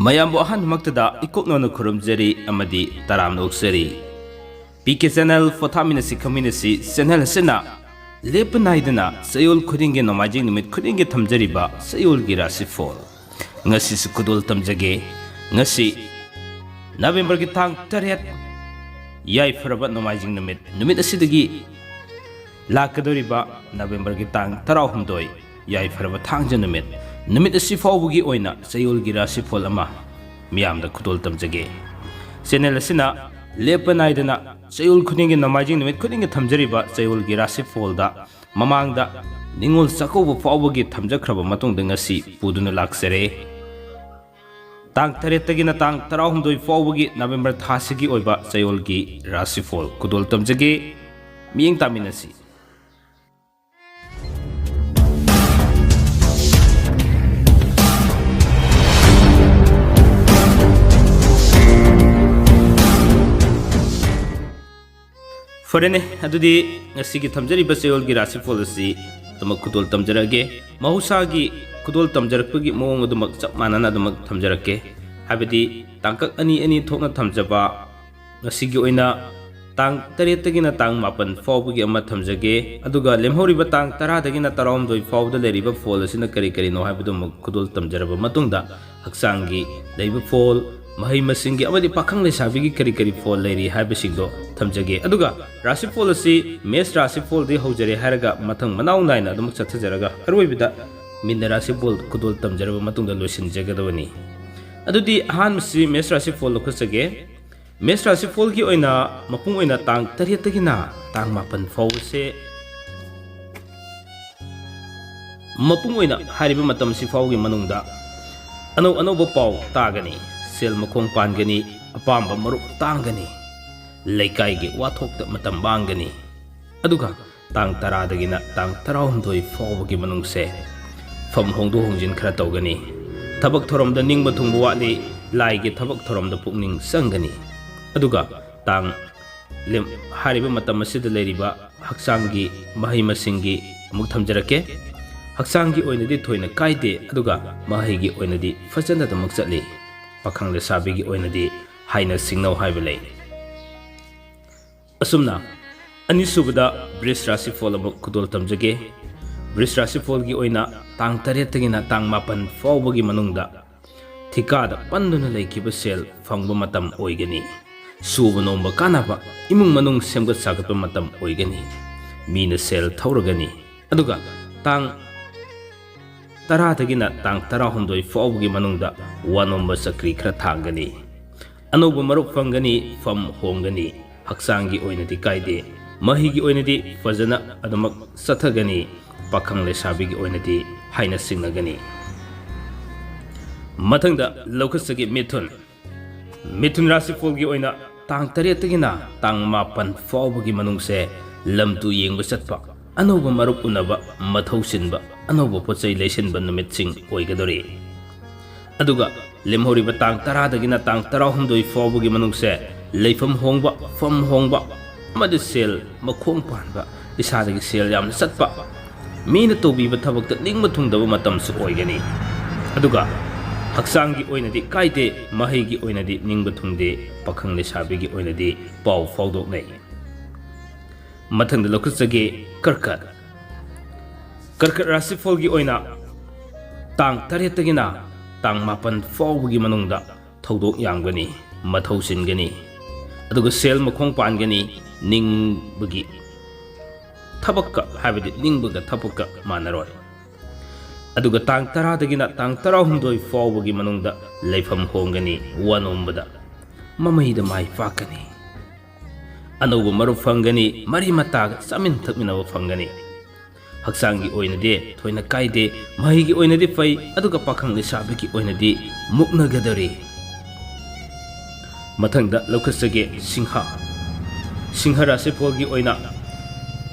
ꯃꯌꯥꯝꯕꯨ ꯑꯍꯥꯟꯕꯃꯛꯇꯗ ꯏꯀꯣꯛꯅꯅ ꯈꯨꯔꯨꯝꯖꯔꯤ ꯑꯃꯗꯤ ꯇꯔꯥꯝꯅ ꯑꯣꯛꯆꯔꯤ ꯄꯤके ꯆꯦꯅꯦꯜ ꯄꯣꯊꯥꯃꯤꯟꯅꯁꯤ ꯈꯪꯃꯤꯟꯅꯁꯤ ꯆꯦꯅꯦꯜ ꯑꯁꯤꯅ ꯂꯦꯞꯄ ꯅꯥꯏꯗꯅ ꯆꯌꯣꯜ ꯈꯨꯗꯤꯡꯒꯤ ꯅꯣꯡꯃꯥꯏꯖꯤꯡ ꯅꯨꯃꯤꯠ ꯈꯨꯗꯤꯡꯒꯤ ꯊꯝꯖꯔꯤꯕ ꯆꯌꯣꯜꯒꯤ ꯔꯥꯁꯤꯐꯣꯜ ꯉꯁꯤꯁꯨ ꯈꯨꯗꯣꯜ ꯇꯝꯖꯒꯦ ꯉꯁꯤ ꯅꯕꯦꯝꯕꯔꯒꯤ ꯇꯥꯡ 8 ꯌꯥꯏꯐꯔꯕ ꯅꯣꯡꯃꯥꯏꯖꯤꯡ ꯅꯨꯃꯤꯠ ꯑꯁꯤꯗꯒꯤ ꯂꯥꯛꯀꯗꯧꯔꯤꯕ ꯅꯕꯦꯝꯕꯔꯒꯤ ꯇꯥꯡ 18 ꯌꯥꯏꯐꯔꯕ ꯊꯥꯡꯖ ꯅꯨꯃꯤꯠ ꯑꯁꯤ ꯐꯥꯎꯕꯒꯤ ꯑꯣꯏꯅ ꯆꯌꯣꯜꯒꯤ ꯔꯥꯁꯤꯐꯣꯜ ꯑꯃ ꯃꯤꯌꯥꯝꯗ ꯈꯨꯗꯣꯜ ꯇꯝꯖꯒꯦ ꯆꯦꯅꯦꯜ ꯑꯁꯤꯅ ꯂꯦꯞꯄ ꯅꯥꯏꯗꯅ ꯆꯌꯣꯜ ꯈꯨꯗꯤꯡꯒꯤ ꯅꯣꯡꯃꯥꯏꯖꯤꯡ ꯅꯨꯃꯤꯠ ꯈꯨꯗꯤꯡꯒꯤ ꯊꯝꯖꯔꯤꯕ ꯆꯌꯣꯜꯒꯤ ꯔꯥꯁꯤꯐꯣꯜꯗ ꯃꯃꯥꯡꯗ ꯅꯤꯡꯉꯣꯜ ꯆꯥꯛꯀꯧꯕ ꯐꯥꯎꯕꯒꯤ ꯊꯝꯖꯈ꯭ꯔꯕ ꯃꯇꯨꯡꯗ ꯉꯁꯤ ꯄꯨꯗꯨꯅ ꯂꯥꯛꯆꯔꯦ ꯇꯥꯡ 8ꯇꯒꯤꯅ ꯇꯥꯡ 12 ꯐꯥꯎꯕꯒꯤ ꯅꯕꯦꯝꯕꯔ ꯊꯥꯁꯤꯒꯤ ꯑꯣꯏꯕ ꯆꯌꯣꯜꯒꯤ ꯔꯥꯁꯤꯐꯣꯜ ꯈꯨꯗꯣꯜ ꯇꯝꯖꯒꯦ ꯃꯤꯠꯌꯦꯡ ꯇꯥꯃꯤꯟꯅꯁꯤ ꯐꯔꯦꯅꯦ ꯑꯗꯨꯗꯤ ꯉꯁꯤꯒꯤ ꯊꯝꯖꯔꯤꯕ ꯆꯌꯣꯜꯒꯤ ꯔꯥꯁꯤꯐꯣꯜ ꯑꯁꯤ ꯑꯗꯨꯃꯛ ꯈꯨꯗꯣꯜ ꯇꯝꯖꯔꯒꯦ ꯃꯍꯧꯁꯥꯒꯤ ꯈꯨꯗꯣꯜ ꯇꯝꯖꯔꯛꯄꯒꯤ ꯃꯑꯣꯡ ꯑꯗꯨꯃꯛ ꯆꯞ ꯃꯥꯟꯅꯅ ꯑꯗꯨꯃꯛ ꯊꯝꯖꯔꯛꯀꯦ ꯍꯥꯏꯕꯗꯤ ꯇꯥꯡꯀꯛ ꯑꯅꯤ ꯊꯣꯛꯅ ꯊꯝꯖꯕ ꯉꯁꯤꯒꯤ ꯑꯣꯏꯅ ꯇꯥꯡ 8ꯇꯒꯤꯅ ꯇꯥꯡ 9 ꯐꯥꯎꯕꯒꯤ ꯑꯃ ꯊꯝꯖꯒꯦ ꯑꯗꯨꯒ ꯂꯦꯝꯍꯧꯔꯤꯕ ꯇꯥꯡ 10ꯗꯒꯤꯅ 12 ꯐꯥꯎꯕꯗ ꯂꯩꯔꯤꯕ ꯐꯣꯜ ꯑꯁꯤꯅ ꯀꯔꯤꯅꯣ ꯍꯥꯏꯕꯗꯨꯃꯛ ꯈꯨꯗꯣꯜ ꯇꯝꯖꯔꯕ ꯃꯇꯨꯡꯗ ꯍꯛꯆꯥꯡꯒꯤ ꯂꯩꯕ ꯐꯣꯜ ꯃꯍꯩ ꯃꯁꯤꯡꯒꯤ ꯑꯃꯗꯤ ꯄꯥꯈꯪ ꯂꯩꯁꯥꯕꯤꯒꯤ ꯀꯔꯤ ꯐꯣꯜ ꯂꯩꯔꯤ ꯍꯥꯏꯕꯁꯤꯡꯗꯣ ꯊꯝꯖꯒꯦ ꯑꯗꯨꯒ ꯔꯥꯁꯤꯐꯣꯜ ꯑꯁꯤ ꯃꯦꯁ ꯔꯥꯁꯤꯐꯣꯜꯗꯤ ꯍꯧꯖꯔꯦ ꯍꯥꯏꯔꯒ ꯃꯊꯪ ꯃꯅꯥꯎ ꯅꯥꯏꯅ ꯑꯗꯨꯃꯛ ꯆꯠꯊꯖꯔꯒ ꯑꯔꯣꯏꯕꯗ ꯃꯤꯟꯅ ꯔꯥꯁꯤꯐꯣꯜ ꯈꯨꯗꯣꯜ ꯇꯝꯖꯔꯕ ꯃꯇꯨꯡꯗ ꯂꯣꯏꯁꯤꯟꯖꯒꯗꯕꯅꯤ ꯑꯗꯨꯗꯤ ꯑꯍꯥꯟꯕꯁꯤ ꯃꯦꯁ ꯔꯥꯁꯤꯐꯣꯜ ꯂꯧꯈꯠꯆꯒꯦ ꯃꯦꯁ ꯔꯥꯁꯤꯐꯣꯜꯒꯤ ꯑꯣꯏꯅ ꯃꯄꯨꯡ ꯑꯣꯏꯅ ꯇꯥꯡ 8ꯇꯒꯤꯅ ꯇꯥꯡ 9 ꯐꯥꯎꯕꯁꯦ ꯃꯄꯨꯡ ꯑꯣꯏꯅ ꯍꯥꯏꯔꯤꯕ ꯃꯇꯝꯁꯤ ꯐꯥꯎꯒꯤ ꯃꯅꯨꯡꯗ ꯑꯅꯧꯕ ꯄꯥꯎ ꯇꯥꯒꯅꯤ ꯁꯦꯜ ꯃꯈꯣꯡ ꯄꯥꯟꯒꯅꯤ ꯑꯄꯥꯝꯕ ꯃꯔꯨꯞ ꯇꯥꯡꯒꯅꯤ ꯂꯩꯀꯥꯏꯒꯤ ꯋꯥꯊꯣꯛꯇ ꯃꯇꯝ ꯃꯥꯡꯒꯅꯤ ꯑꯗꯨꯒ ꯇꯥꯡ 10ꯗꯒꯤꯅ ꯇꯥꯡ 12 ꯐꯥꯎꯕꯒꯤ ꯃꯅꯨꯡꯁꯦ ꯐꯝ ꯍꯣꯡꯗꯣꯛ ꯍꯣꯡꯖꯤꯟ ꯈꯔ ꯇꯧꯒꯅꯤ ꯊꯕꯛ ꯊꯧꯔꯝꯗ ꯅꯤꯡꯕ ꯊꯨꯡꯕ ꯋꯥꯠꯂꯤ ꯂꯥꯏꯒꯤ ꯊꯕꯛ ꯊꯧꯔꯝꯗ ꯄꯨꯛꯅꯤꯡ ꯆꯪꯒꯅꯤ ꯑꯗꯨꯒ ꯍꯥꯏꯔꯤꯕ ꯃꯇꯝ ꯑꯁꯤꯗ ꯂꯩꯔꯤꯕ ꯍꯛꯆꯥꯡꯒꯤ ꯃꯍꯩ ꯃꯁꯤꯡꯒꯤ ꯑꯃꯨꯛ ꯊꯝꯖꯔꯛꯀꯦ ꯍꯛꯆꯥꯡꯒꯤ ꯑꯣꯏꯅꯗꯤ ꯊꯣꯏꯅ ꯀꯥꯏꯗꯦ ꯑꯗꯨꯒ ꯃꯍꯩꯒꯤ ꯑꯣꯏꯅꯗꯤ ꯐꯖꯅ ꯑꯗꯨꯃꯛ ꯆꯠꯂꯤ ꯄꯥꯈꯪ ꯂꯩꯁꯥꯕꯤꯒꯤ ꯑꯣꯏꯅꯗꯤ ꯍꯥꯏꯅ ꯁꯤꯡꯅꯧ ꯍꯥꯏꯕ ꯂꯩ ꯑꯁꯨꯝꯅ ꯑꯅꯤꯁꯨꯕꯗ ꯕ꯭ꯔꯤꯖ ꯔꯥꯁꯤꯐꯣꯜ ꯑꯃꯨꯛ ꯈꯨꯗꯣꯜ ꯇꯝꯖꯒꯦ ꯕ꯭ꯔꯤꯖ ꯔꯥꯁꯤꯐꯣꯜꯒꯤ ꯑꯣꯏꯅ ꯇꯥꯡ 8ꯇꯒꯤꯅ ꯇꯥꯡ 9 ꯐꯥꯎꯕꯒꯤ ꯃꯅꯨꯡꯗ ꯊꯤꯀꯥꯗ ꯄꯟꯗꯨꯅ ꯂꯩꯈꯤꯕ ꯁꯦꯜ ꯐꯪꯕ ꯃꯇꯝ ꯑꯣꯏꯒꯅꯤ ꯁꯨꯕ ꯅꯣꯝꯕ ꯀꯥꯟꯅꯕ ꯏꯃꯨꯡ ꯃꯅꯨꯡ ꯁꯦꯝꯒꯠ ꯁꯥꯒꯠꯄ ꯃꯇꯝ ꯑꯣꯏꯒꯅꯤ ꯃꯤꯅ ꯁꯦꯜ ꯊꯧꯔꯒꯅꯤ ꯑꯗꯨꯒ ꯇꯥꯡ 10ꯗꯒꯤꯅ ꯇꯥꯡ 12 ꯐꯥꯎꯕꯒꯤ ꯃꯅꯨꯡꯗ ꯋꯥꯅꯣꯝꯕ ꯆꯀ꯭ꯔꯤ ꯈꯔ ꯊꯥꯡꯒꯅꯤ ꯑꯅꯧꯕ ꯃꯔꯨꯞ ꯐꯪꯒꯅꯤ ꯐꯝ ꯍꯣꯡꯒꯅꯤ ꯍꯛꯆꯥꯡꯒꯤ ꯑꯣꯏꯅꯗꯤ ꯀꯥꯏꯗꯦ ꯃꯍꯩꯒꯤ ꯑꯣꯏꯅꯗꯤ ꯐꯖꯅ ꯑꯗꯨꯃꯛ ꯆꯠꯊꯒꯅꯤ ꯄꯥꯈꯪ ꯂꯩꯁꯥꯕꯤꯒꯤ ꯑꯣꯏꯅꯗꯤ ꯍꯥꯏꯅ ꯁꯤꯡꯅꯒꯅꯤ ꯃꯊꯪꯗ ꯂꯧꯈꯠꯆꯒꯦ ꯃꯤꯊꯨꯟ ꯔꯥꯁꯤꯐꯣꯜꯒꯤ ꯑꯣꯏꯅ ꯇꯥꯡ 8ꯇꯒꯤꯅ ꯇꯥꯡ 9 ꯐꯥꯎꯕꯒꯤ ꯃꯅꯨꯡꯁꯦ ꯂꯝꯇꯨ ꯌꯦꯡꯕ ꯆꯠꯄ ꯑꯅꯧꯕ ꯃꯔꯨꯞ ꯎꯅꯕ ꯃꯊꯧ ꯆꯤꯟꯕ ꯑꯅꯧꯕ ꯄꯣꯠꯆꯩ ꯂꯩꯁꯤꯟꯕ ꯅꯨꯃꯤꯠꯁꯤꯡ ꯑꯣꯏꯒꯗꯣꯔꯤ ꯑꯗꯨꯒ ꯂꯦꯝꯍꯧꯔꯤꯕ ꯇꯥꯡ 10ꯗꯒꯤꯅ ꯇꯥꯡ 12 ꯐꯥꯎꯕꯒꯤ ꯃꯅꯨꯡꯁꯦ ꯂꯩꯐꯝ ꯍꯣꯡꯕ ꯐꯝ ꯍꯣꯡꯕ ꯑꯃꯗꯤ ꯁꯦල් ꯃꯈꯣꯡ ꯄꯥꯟꯕ ꯏꯁꯥꯗꯒꯤ ꯁꯦꯜ ꯌꯥꯝꯅ ꯆꯠꯄ ꯃꯤꯅ ꯇꯧꯕꯤꯕ ꯊꯕꯛꯇ ꯅꯤꯡꯕ ꯊꯨꯡꯗꯕ ꯃꯇꯝꯁꯨ ꯑꯣꯏꯒꯅꯤ ꯑꯗꯨꯒ ꯍꯛꯆꯥꯡꯒꯤ ꯑꯣꯏꯅꯗꯤ ꯀꯥꯏꯗꯦ ꯃꯍꯩꯒꯤ ꯑꯣꯏꯅꯗꯤ ꯅꯤꯡꯕ ꯊꯨꯡꯗꯦ ꯄꯥꯈꯪ ꯂꯩꯁꯥꯕꯤꯒꯤ ꯑꯣꯏꯅꯗꯤ ꯄꯥꯎ ꯐꯥꯎꯗꯣꯛꯅꯩ ꯃꯊꯪꯗ ꯂꯧꯈꯠꯆꯒꯦ ꯀꯔꯀꯠ ꯔꯥꯁꯤꯐꯣꯜꯒꯤ ꯑꯣꯏꯅ ꯇꯥꯡ 8ꯇꯒꯤꯅ ꯇꯥꯡ 9 ꯐꯥꯎꯕꯒꯤ ꯃꯅꯨꯡꯗ ꯊꯧꯗꯣꯛ ꯌꯥꯝꯒꯅꯤ ꯃꯊꯧ ꯆꯤꯟꯒꯅꯤ ꯑꯗꯨꯒ ꯁꯦꯜ ꯃꯈꯣꯡ ꯄꯥꯟꯒꯅꯤ ꯅꯤꯡꯕꯒꯤ ꯊꯕꯛꯀ ꯍꯥꯏꯕꯗꯤ ꯅꯤꯡꯕꯒ ꯊꯕꯛꯀ ꯃꯥꯟꯅꯔꯣꯏ ꯑꯗꯨꯒ ꯇꯥꯡ 10ꯗꯒꯤꯅ ꯇꯥꯡ 12 ꯐꯥꯎꯕꯒꯤ ꯃꯅꯨꯡꯗ ꯂꯩꯐꯝ ꯍꯣꯡꯒꯅꯤ ꯋꯥꯅꯣꯝꯕꯗ ꯃꯃꯩꯗ ꯃꯥꯏ ꯄꯥꯛꯀꯅꯤ ꯑꯅꯧꯕ ꯃꯔꯨꯞ ꯐꯪꯒꯅꯤ ꯃꯔꯤ ꯃꯇꯥꯒ ꯆꯥꯃꯤꯟ ꯊꯛꯃꯤꯟꯅꯕ ꯐꯪꯒꯅꯤ ꯍꯛꯆꯥꯡꯒꯤ ꯑꯣꯏꯅꯗꯤ ꯊꯣꯏꯅ ꯀꯥꯏꯗꯦ ꯃꯍꯩꯒꯤ ꯑꯣꯏꯅꯗꯤ ꯐꯩ ꯑꯗꯨꯒ ꯄꯥꯈꯪ ꯂꯩꯁꯥꯕꯤꯒꯤ ꯑꯣꯏꯅꯗꯤ ꯃꯨꯛꯅꯒꯗꯣꯔꯤ ꯃꯊꯪꯗ ꯂꯧꯈꯠꯆꯒꯦ ꯁꯤꯡꯍ ꯔꯥꯁꯤꯐꯣꯜꯒꯤ ꯑꯣꯏꯅ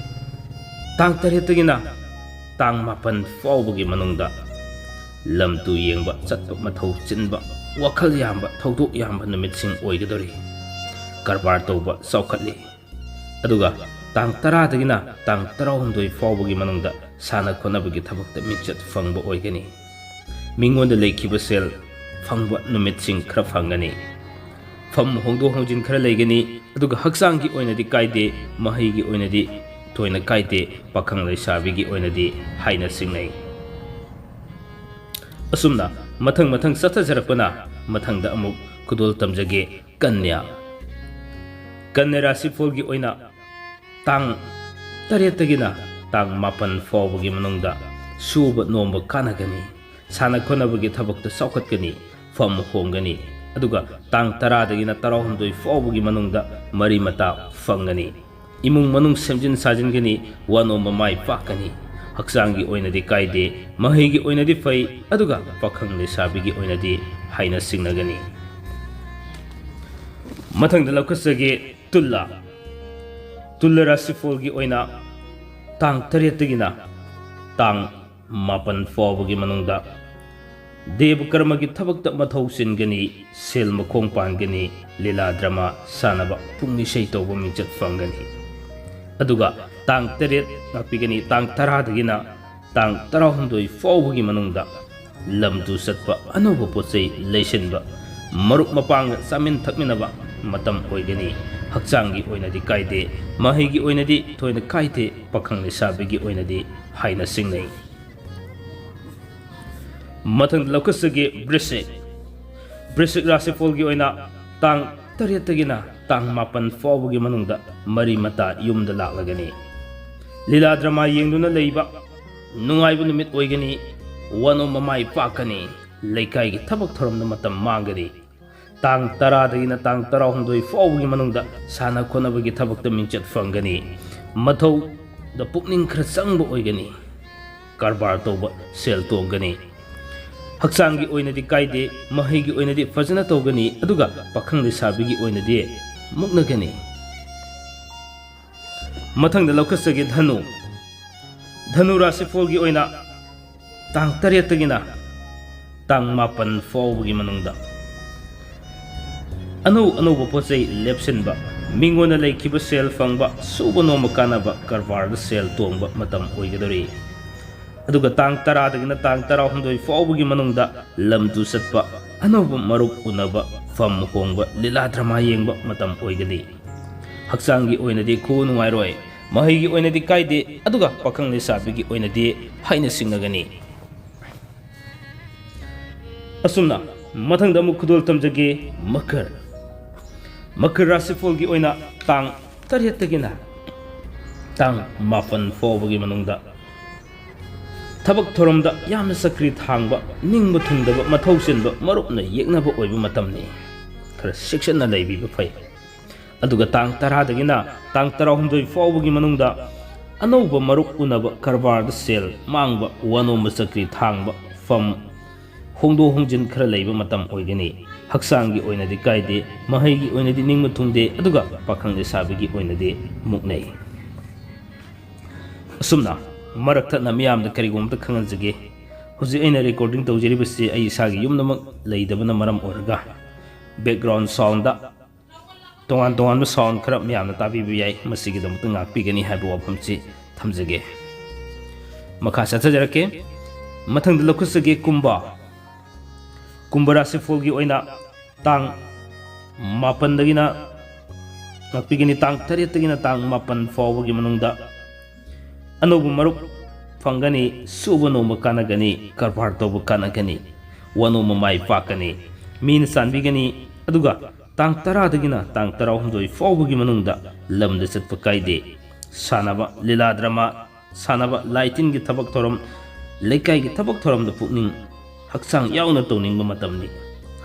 ꯇꯥꯡ 8ꯇꯒꯤꯅ ꯇꯥꯡ 9 ꯐꯥꯎꯕꯒꯤ ꯃꯅꯨꯡꯗ ꯂꯝꯇꯨ ꯌꯦꯡꯕ ꯆꯠꯄ ꯃꯊꯧ ꯆꯤꯟꯕ ꯋꯥꯈꯜ ꯌꯥꯝꯕ ꯊꯧꯗꯣꯛ ꯌꯥꯝꯕ ꯅꯨꯃꯤꯠꯁꯤꯡ ꯑꯣꯏꯒꯗꯣꯔꯤ ꯀꯔꯕꯥꯔ ꯇꯧꯕ ꯆꯥꯎꯈꯠꯂꯤ ꯑꯗꯨꯒ ꯇꯥꯡ 10ꯗꯒꯤꯅ ꯇꯥꯡ 12 ꯐꯥꯎꯕꯒꯤ ꯃꯅꯨꯡꯗ ꯁꯥꯟꯅ ꯈꯣꯠꯅꯕꯒꯤ ꯊꯕꯛꯇ ꯃꯤꯡꯆꯠ ꯐꯪꯕ ꯑꯣꯏꯒꯅꯤ ꯃꯤꯉꯣꯟꯗ ꯂꯩꯈꯤꯕ ꯁꯦꯜ फंगबा नुमितसिंग खरा फंगनी फम होंदो होंजिन खरा लेगनी अदुगा हक्सांगी ओइनदी कायदे महैगी ओइनदी थोइना कायदे पाखंग लैसाबिगी ओइनदी हाइना सिंगनै असुमना मथंग मथंग सथजरपना मथंगदा अमुक खुदोल तमजगे कन्या कन्या राशिफोलगी ओइना तांग तरेतगिना तांग मापन फौबगी मनुंगदा सूब नोंब कानगनी साना खोनबगी थबकता सौखतगनी फम होंगनी अदुगा तांग तरादगिना तराहुंदोई फौबगी मनुंगदा मरी मता फंगनी इमुंग मनुंग सेमजिन साजिनगनी वनोंब माई पाकनी हक्सांगी ओइनदी कायदे महैगी ओइनदी फै अदुगा पाखंग लेसाबिगी ओइनदी हाइना सिंगनगनी मथंगदा लौखसगे तुल्ला तुल्ला राशिफोलगी ओइना तांग तरेतगिना तांग मापन फौबगी मनुंगदा देव कर्म की थबक मथौ सिनगनी सेल मखोंग पानगनी लीला ड्रामा सानबा पुंगनी सै तौब मिंचत फंगनी अदुगा तांग तरेत नापीगनी तांग तरादगिना तांग तराहुंदोई फौबगी मनुंगदा लमदु सत्पा अनोब पोचै लैसिनबा मरुक मपांग सामिन थकमिनबा मतम ओइगनी हक्सांगी ओइनदी कायदे महैगी ओइनदी थोइना कायदे पाखंग लेसाबिगी ओइनदी हाइना सिंगनै मथंग लौकसगे वृश्चिक राशिफोलगी ओइना तांग तरेतगिना तांग मापन फौबगी मनुंगदा मरी मता युमदा लाक्लगनी लीला ड्रामा येंगदुना लेइबा नुंगाइबा नुमित ओइगनी वनो ममाई पाकनी लेकाइगी थबक थोरमदा मतम मांगनी तांग तरादगिना तांग तराहुंदोई फौबगी मनुंगदा साना खोनबगी थबकता मिंचत फंगनी मथौ द पुकनिंग खरा चंगबा ओइगनी कारबार तौबा सेल तोंगनी हक्सांगी ओइनदी कायदे महैगी ओइनदी फजना तौगनी अदुगा पाखंग लेसाबिगी ओइनदी मुक्नगनी मथंगदा लौखसगे धनु राशिफोलगी ओइना तांग तरेतगिना तांग मापन फौबगी मनुंगदा अनौब पोचै लेपसिनबा मिंगोना लेखिबा सेल फंगबा सुबा नोम कानबा कारबारदा सेल तोंबा मतम ओइगदरी अदुगा तांग तरादगिना तांग तराहुंदोई फौबगी मनुंगदा लमदु सत्पा अनौब मरुक उनबा फम होंबा लीला ड्रामा येंबा मतम ओइगनी हक्सांगी ओइनदी खु नुंगाइरोय महैगी ओइनदी कायदे अदुगा पाखंग लेसाबिगी ओइनदी हाइना सिंगनगनी असुमना मथंगदा अमुक खुदोल तमजगे मकर राशिफोलगी ओइना तांग तरेतगिना तांग मापन फौबगी मनुंगदा थबक थोरमदा यामना सक्रि थांबा निंगबा थुंदबा मथौ सिनबा मरुपना येकनबा ओइबा मतमनी खरा शिक्षणना लैबिबा फै अदुगा तांग तरादगिना तांग तराहुंदोई फौबगी मनुंगदा अनौबा मरुप उनबा कारबारदा सेल मांगबा वनोंबा सक्रि थांबा फम होंदो होंजिन खरा लैबा मतम ओइगनी हक्सांगी ओइनदी कायदे महैगी ओइनदी निंगबा थुंदे अदुगा पाखंग लेसाबिगी ओइनदी मुक्नै असुमना मरक्थना मियामदा करिगोमता खंगजगे हुजि अइना रेकॉर्डिंग तौजरिबसि अइ इसागी युमनमक लैदबना मरम ओरगा बैकग्राउंड साउंडदा तोंगान तोंगान साउंड खरा मियामना ताबिबि याय मसिगिदमता ngakpigani हाइबा वाफमसि थमजगे मखा सथजरके मथंगदा लखुसगे कुंभ राशिफोलगी ओइना तांग मापनदगिना ngakpigani तांग तरेतगिना तांग मापन फौबगी मनुंगदा अनौब मरुप फंगनी सुब नोंब कानगनी कारबार तौब कानगनी वनोंब माई पाकनी मीन सानबिगनी अदुगा तांग तरादगिना तांग तराहुंदोई फौबगी मनुंगदा लमदा चटपा कायदे सानबा लीला ड्रामा सानबा लाइटिंग की थबक थोरम लेकाइगी थबक थोरमदा पुकनिंग हक्सांग यावना तौनिंगबा मतमनी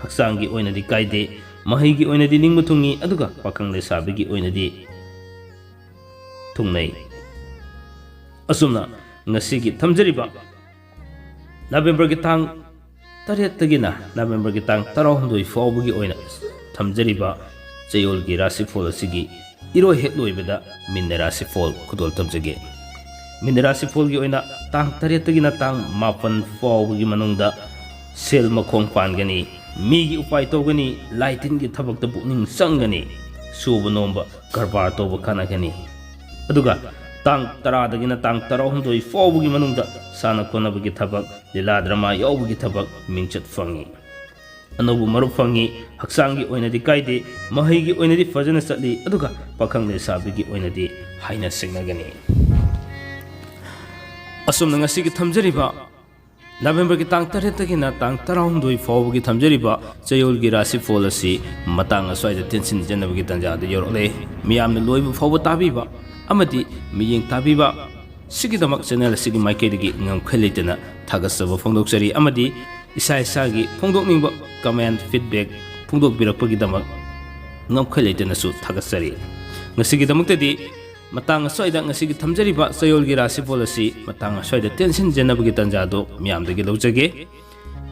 हक्सांगी ओइनदी कायदे महैगी ओइनदी निंगबा थुंगी अदुगा पाखंग लेसाबिगी ओइनदी थुंगनै असुमना ngasiगी thamjariba November gi tang taretagina November gi tang tarahumdoi fawbugi oina thamjariba chayol gi rasifol asigi iro hetloibada minna rasifol khudol tamjage minna rasifol gi oina tang taretagina tang mapan fawbugi manungda sel makhong pangani migi upai togani lighting gi thabak ta pukning sangani suba nomba karbar toba kanagani aduga tang taradagina tang tarahumdoi fawbugi manungda sana konabagi thabak lila drama yawbugi thabak mingchat fangi अनौब मरुप फंगी हक्सांगी ओइनदी कायदे महैगी ओइनदी फजन चली अदुगा पाखंग लेसाबिगी ओइनदी हाइना सिंगगनी assume नंगसिगी थमजरिबा November की तांग 8 तांग 12 फाउबगी थमजरिबा चयोलगी राशिफल असि मतांग अस्वाइदा टेंशन जनबगी तंजाद योरले मियामना लोइबु फाउबा ताबीबा अमदी मियेंग ताबीबा सिगिदमक चैनल सिगी माइकेदगी ngam khaleitana thagasaba phongdoksari amadi isa isagi phongdokningba comment feedback phongdokbirakpagi damak ngam khaleitana su thagasari ngasigi damuktadi matang soida ngasigi thamjariba sayolgi rasi policy matang soida tension jenabagi tanjado miyamdagi lojage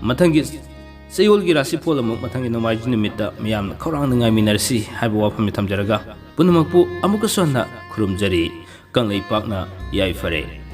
mathangi sayolgi rasi polamu mathangi nomaji nimita miyam khorang ngai minarsi haibu wafami thamjaraga punamakpu amuka sonna khurumjari kanglei pakna yai fare